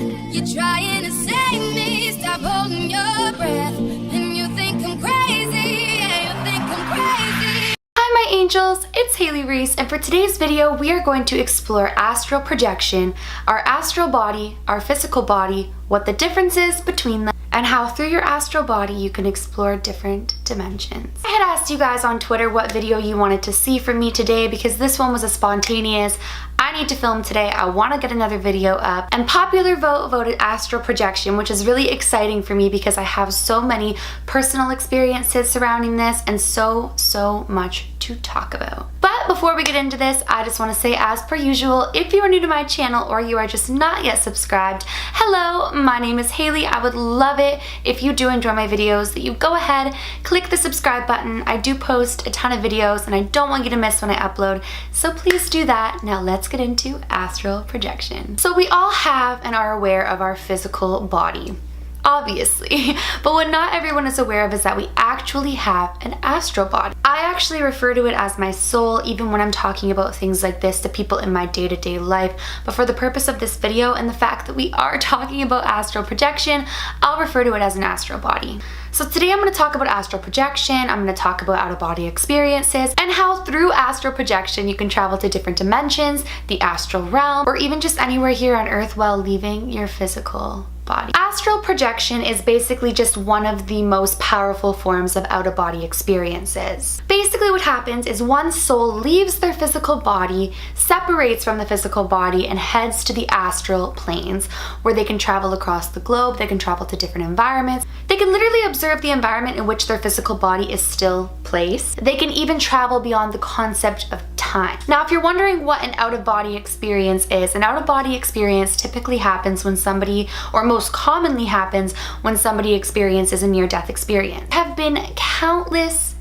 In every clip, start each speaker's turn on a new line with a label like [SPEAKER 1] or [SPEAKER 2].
[SPEAKER 1] You're trying to save me. Stop holding your breath. And you think I'm crazy. Yeah, you think I'm crazy.
[SPEAKER 2] Hi my angels, it's Haley Reese, and for today's video we are going to explore astral projection, our astral body, our physical body, what the difference is between them, and how through your astral body you can explore different dimensions. I had asked you guys on Twitter what video you wanted to see from me today because this one was a spontaneous, I need to film today, I want to get another video up, and popular vote voted astral projection, which is really exciting for me because I have so many personal experiences surrounding this and so much to talk about. But before we get into this, I just want to say, as per usual, if you are new to my channel or you are just not yet subscribed, hello, my name is Haley. I would love it if you do enjoy my videos that you go ahead, click the subscribe button. I do post a ton of videos and I don't want you to miss when I upload, so please do that. Now let's get into astral projection. So we all have and are aware of our physical body, obviously, but what not everyone is aware of is that we actually have an astral body. I actually refer to it as my soul even when I'm talking about things like this to people in my day-to-day life, but for the purpose of this video and the fact that we are talking about astral projection, I'll refer to it as an astral body. So today I'm going to talk about astral projection, I'm going to talk about out-of-body experiences, and how through astral projection you can travel to different dimensions, the astral realm, or even just anywhere here on Earth while leaving your physical body. Astral projection is basically just one of the most powerful forms of out-of-body experiences. Basically what happens is one soul leaves their physical body, separates from the physical body, and heads to the astral planes, where they can travel across the globe, they can travel to different environments, they can literally observe the environment in which their physical body is still placed. They can even travel beyond the concept of time. Now, if you're wondering what an out-of-body experience is, an out-of-body experience typically happens when somebody, or most commonly happens when somebody experiences a near-death experience. There have been countless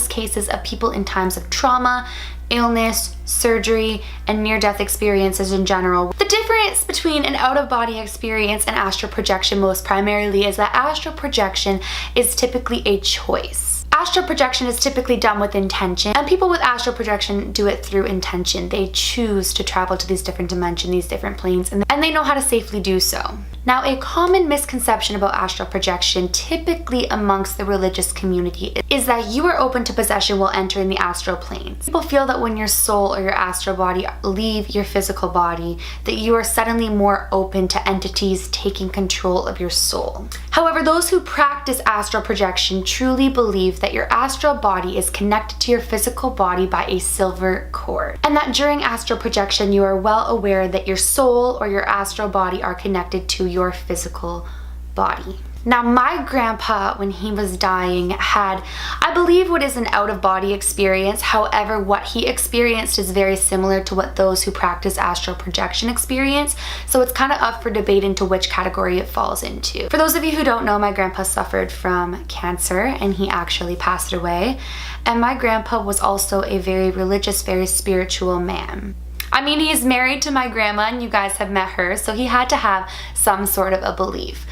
[SPEAKER 2] cases of people in times of trauma, illness, surgery, and near-death experiences in general. The difference between an out-of-body experience and astral projection most primarily is that astral projection is typically a choice. Astral projection is typically done with intention, and people with astral projection do it through intention. They choose to travel to these different dimensions, these different planes, and they know how to safely do so. Now, a common misconception about astral projection, typically amongst the religious community, is that you are open to possession while entering the astral planes. People feel that when your soul or your astral body leave your physical body, that you are suddenly more open to entities taking control of your soul. However, those who practice astral projection truly believe that your astral body is connected to your physical body by a silver cord, and that during astral projection you are well aware that your soul or your astral body are connected to your physical body. Now, my grandpa, when he was dying, had, I believe, what is an out-of-body experience. However, what he experienced is very similar to what those who practice astral projection experience, so it's kind of up for debate into which category it falls into. For those of you who don't know, my grandpa suffered from cancer and he actually passed away, and my grandpa was also a very religious, very spiritual man. I mean, he's married to my grandma and you guys have met her, so he had to have some sort of a belief.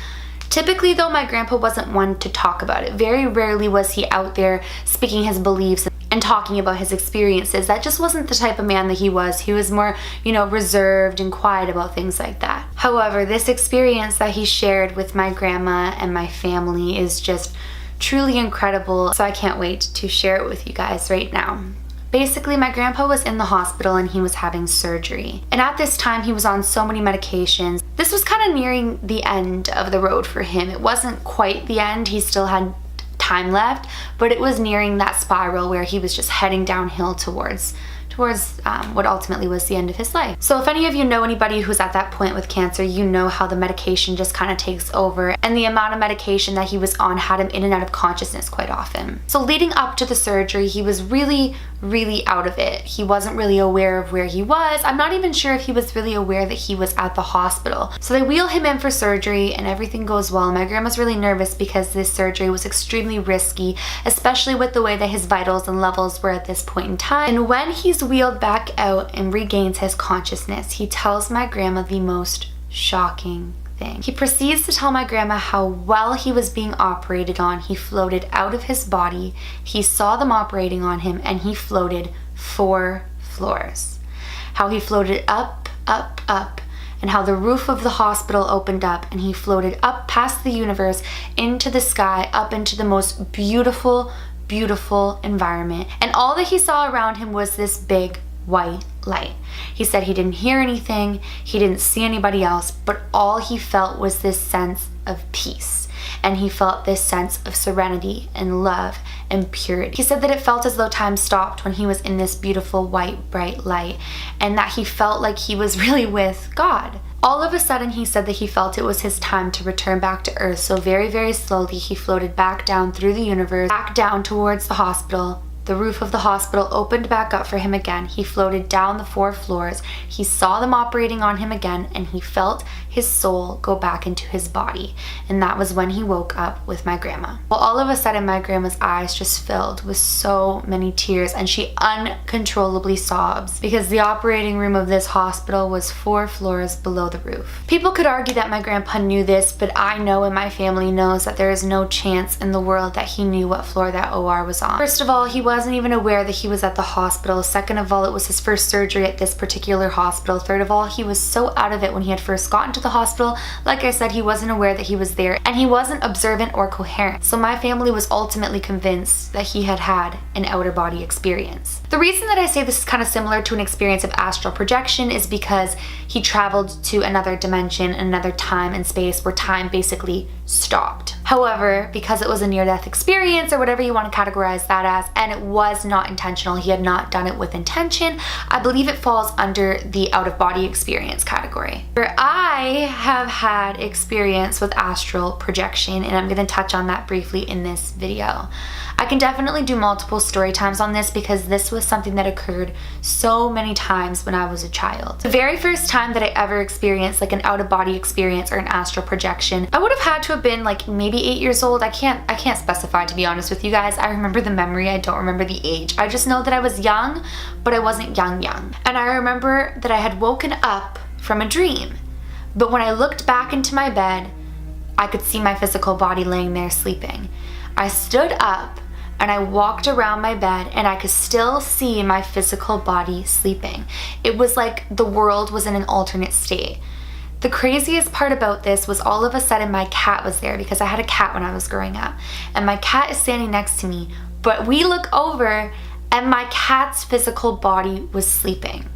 [SPEAKER 2] Typically though, my grandpa wasn't one to talk about it. Very rarely was he out there speaking his beliefs and talking about his experiences. That just wasn't the type of man that he was. He was more, reserved and quiet about things like that. However, this experience that he shared with my grandma and my family is just truly incredible, so I can't wait to share it with you guys right now. Basically, my grandpa was in the hospital and he was having surgery. And at this time, he was on so many medications. This was kind of nearing the end of the road for him. It wasn't quite the end. He still had time left, but it was nearing that spiral where he was just heading downhill towards what ultimately was the end of his life. So if any of you know anybody who's at that point with cancer, you know how the medication just kind of takes over, and the amount of medication that he was on had him in and out of consciousness quite often. So leading up to the surgery, he was really out of it. He wasn't really aware of where he was. I'm not even sure if he was really aware that he was at the hospital. So they wheel him in for surgery and everything goes well. My grandma's really nervous because this surgery was extremely risky, especially with the way that his vitals and levels were at this point in time. And when he's wheeled back out and regains his consciousness, he tells my grandma the most shocking thing. He proceeds to tell my grandma how while he was being operated on, he floated out of his body, he saw them operating on him, and he floated 4 floors. How he floated up, and how the roof of the hospital opened up and he floated up past the universe into the sky, up into the most beautiful, beautiful environment. And all that he saw around him was this big white light. He said he didn't hear anything, he didn't see anybody else, but all he felt was this sense of peace. And he felt this sense of serenity and love and purity. He said that it felt as though time stopped when he was in this beautiful white bright light, and that he felt like he was really with God. All of a sudden, he said that he felt it was his time to return back to Earth, so very, very slowly he floated back down through the universe, back down towards the hospital. The roof of the hospital opened back up for him again. He floated down the 4 floors. He saw them operating on him again, and he felt his soul go back into his body. And that was when he woke up with my grandma. Well, all of a sudden, my grandma's eyes just filled with so many tears, and she uncontrollably sobs because the operating room of this hospital was 4 floors below the roof. People could argue that my grandpa knew this, but I know and my family knows that there is no chance in the world that he knew what floor that OR was on. First of all, he wasn't even aware that he was at the hospital. Second of all, it was his first surgery at this particular hospital. Third of all, he was so out of it when he had first gotten to the hospital. Like I said, he wasn't aware that he was there, and he wasn't observant or coherent. So my family was ultimately convinced that he had had an outer body experience. The reason that I say this is kind of similar to an experience of astral projection is because he traveled to another dimension, another time and space where time basically stopped. However, because it was a near-death experience, or whatever you want to categorize that as, and it was not intentional, he had not done it with intention, I believe it falls under the out-of-body experience category. Where I have had experience with astral projection, and I'm going to touch on that briefly in this video. I can definitely do multiple story times on this because this was something that occurred so many times when I was a child. The very first time that I ever experienced like an out-of-body experience or an astral projection, I would have had to have been like maybe 8 years old. I can't specify, to be honest with you guys. I remember the memory, I don't remember the age. I just know that I was young, but I wasn't young. And I remember that I had woken up from a dream. But when I looked back into my bed, I could see my physical body laying there sleeping. I stood up and I walked around my bed and I could still see my physical body sleeping. It was like the world was in an alternate state. The craziest part about this was all of a sudden my cat was there, because I had a cat when I was growing up, and my cat is standing next to me, but we look over and my cat's physical body was sleeping.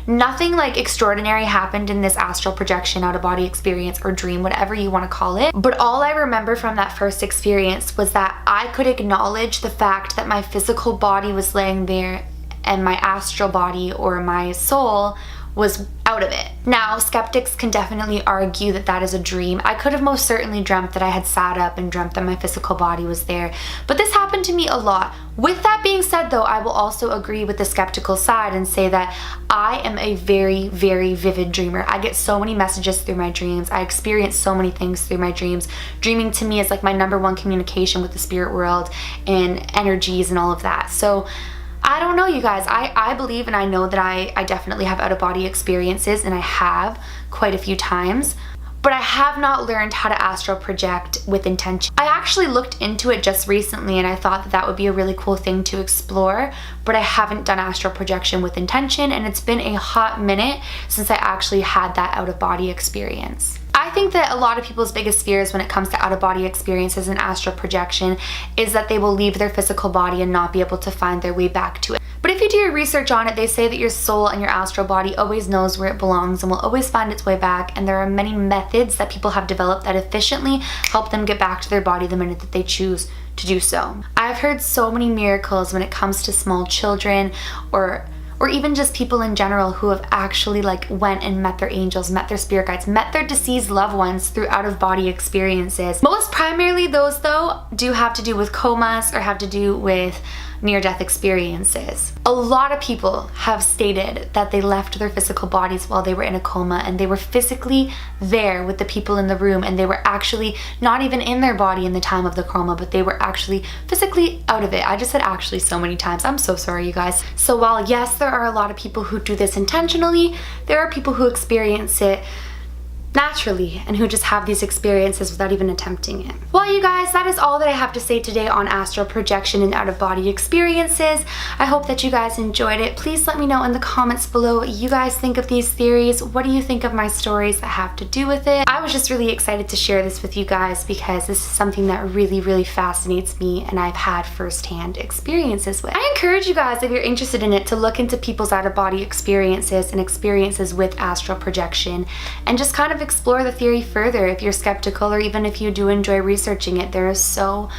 [SPEAKER 2] Nothing like extraordinary happened in this astral projection, out-of-body experience, or dream, whatever you want to call it. But all I remember from that first experience was that I could acknowledge the fact that my physical body was laying there and my astral body, or my soul, was out of it. Now, skeptics can definitely argue that that is a dream. I could have most certainly dreamt that I had sat up and dreamt that my physical body was there, but this happened to me a lot. With that being said though, I will also agree with the skeptical side and say that I am a very, very vivid dreamer. I get so many messages through my dreams. I experience so many things through my dreams. Dreaming to me is like my #1 communication with the spirit world and energies and all of that. So I don't know, you guys. I believe and I know that I definitely have out-of-body experiences, and I have quite a few times, but I have not learned how to astral project with intention. I actually looked into it just recently, and I thought that that would be a really cool thing to explore, but I haven't done astral projection with intention, and it's been a hot minute since I actually had that out-of-body experience. I think that a lot of people's biggest fears when it comes to out-of-body experiences and astral projection is that they will leave their physical body and not be able to find their way back to it. But if you do your research on it, they say that your soul and your astral body always knows where it belongs and will always find its way back, and there are many methods that people have developed that efficiently help them get back to their body the minute that they choose to do so. I've heard so many miracles when it comes to small children or even just people in general who have actually like went and met their angels, met their spirit guides, met their deceased loved ones through out-of-body experiences. Most primarily those though do have to do with comas or have to do with near-death experiences. A lot of people have stated that they left their physical bodies while they were in a coma, and they were physically there with the people in the room, and they were actually not even in their body in the time of the coma, but they were actually physically out of it. I just said actually so many times. I'm so sorry, you guys. So while yes, there are a lot of people who do this intentionally, there are people who experience it naturally and who just have these experiences without even attempting it. Well, you guys, that is all that I have to say today on astral projection and out-of-body experiences. I hope that you guys enjoyed it. Please let me know in the comments below what you guys think of these theories. What do you think of my stories that have to do with it? I was just really excited to share this with you guys because this is something that really fascinates me and I've had firsthand experiences with. I encourage you guys, if you're interested in it, to look into people's out-of-body experiences and experiences with astral projection and just kind of explore the theory further if you're skeptical, or even if you do enjoy researching it. There is so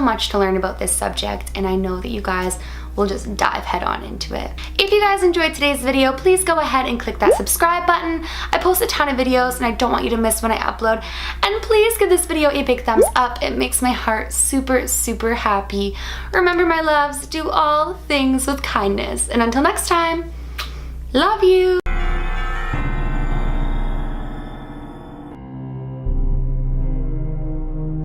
[SPEAKER 2] much to learn about this subject, and I know that you guys will just dive head on into it. If you guys enjoyed today's video, please go ahead and click that subscribe button. I post a ton of videos and I don't want you to miss when I upload. And please give this video a big thumbs up. It makes my heart super happy. Remember, my loves, do all things with kindness. And until next time, love you.